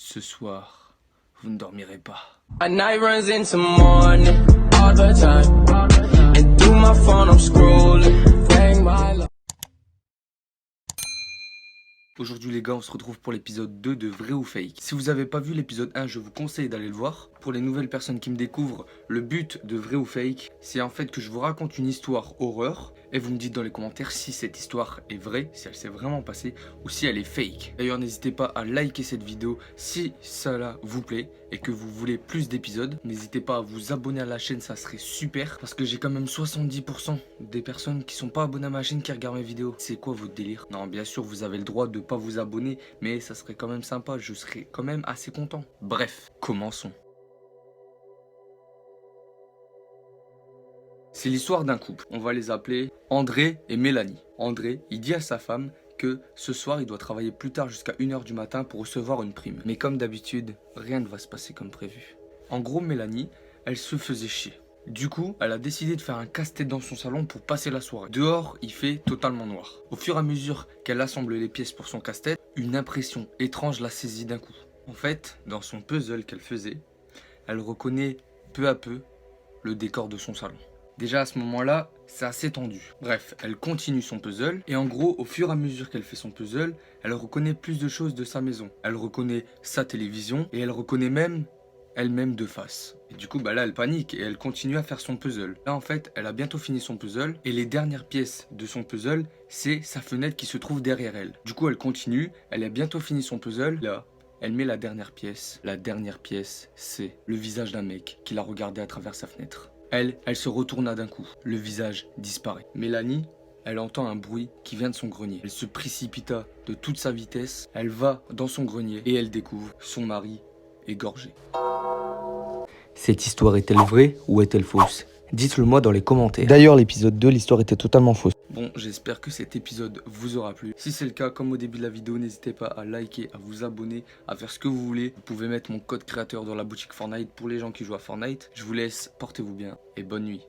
Ce soir, vous ne dormirez pas. At night runs into morning all the time, and through my phone I'm scrolling, playing my love. Aujourd'hui les gars, on se retrouve pour l'épisode 2 de Vrai ou Fake. Si vous n'avez pas vu l'épisode 1, je vous conseille d'aller le voir. Pour les nouvelles personnes qui me découvrent, le but de Vrai ou Fake, c'est en fait que je vous raconte une histoire horreur et vous me dites dans les commentaires si cette histoire est vraie, si elle s'est vraiment passée ou si elle est fake. D'ailleurs, n'hésitez pas à liker cette vidéo si cela vous plaît et que vous voulez plus d'épisodes. N'hésitez pas à vous abonner à la chaîne, ça serait super parce que j'ai quand même 70% des personnes qui sont pas abonnées à ma chaîne qui regardent mes vidéos. C'est quoi votre délire? Non, bien sûr, vous avez le droit de pas vous abonner, mais ça serait quand même sympa, je serais quand même assez content. Bref, commençons. C'est l'histoire d'un couple, on va les appeler André et Mélanie. André, il dit à sa femme que ce soir il doit travailler plus tard jusqu'à 1 h du matin pour recevoir une prime. Mais comme d'habitude, rien ne va se passer comme prévu. En gros, Mélanie, elle se faisait chier. Du coup, elle a décidé de faire un casse-tête dans son salon pour passer la soirée. Dehors, il fait totalement noir. Au fur et à mesure qu'elle assemble les pièces pour son casse-tête, une impression étrange la saisit d'un coup. En fait, dans son puzzle qu'elle faisait, elle reconnaît peu à peu le décor de son salon. Déjà à ce moment-là, c'est assez tendu. Bref, elle continue son puzzle et en gros, au fur et à mesure qu'elle fait son puzzle, elle reconnaît plus de choses de sa maison. Elle reconnaît sa télévision et elle reconnaît même elle-même de face. Et du coup, là, elle panique et elle continue à faire son puzzle. Là, en fait, elle a bientôt fini son puzzle et les dernières pièces de son puzzle, c'est sa fenêtre qui se trouve derrière elle. Du coup, elle continue, elle a bientôt fini son puzzle. Là, elle met la dernière pièce. La dernière pièce, c'est le visage d'un mec qui l'a regardé à travers sa fenêtre. Elle se retourna d'un coup. Le visage disparaît. Mélanie, elle entend un bruit qui vient de son grenier. Elle se précipita de toute sa vitesse. Elle va dans son grenier et elle découvre son mari égorgé. Cette histoire est-elle vraie ou est-elle fausse? Dites-le moi dans les commentaires. D'ailleurs, l'épisode 2, l'histoire était totalement fausse. Bon, j'espère que cet épisode vous aura plu. Si c'est le cas, comme au début de la vidéo, n'hésitez pas à liker, à vous abonner, à faire ce que vous voulez. Vous pouvez mettre mon code créateur dans la boutique Fortnite pour les gens qui jouent à Fortnite. Je vous laisse, portez-vous bien et bonne nuit.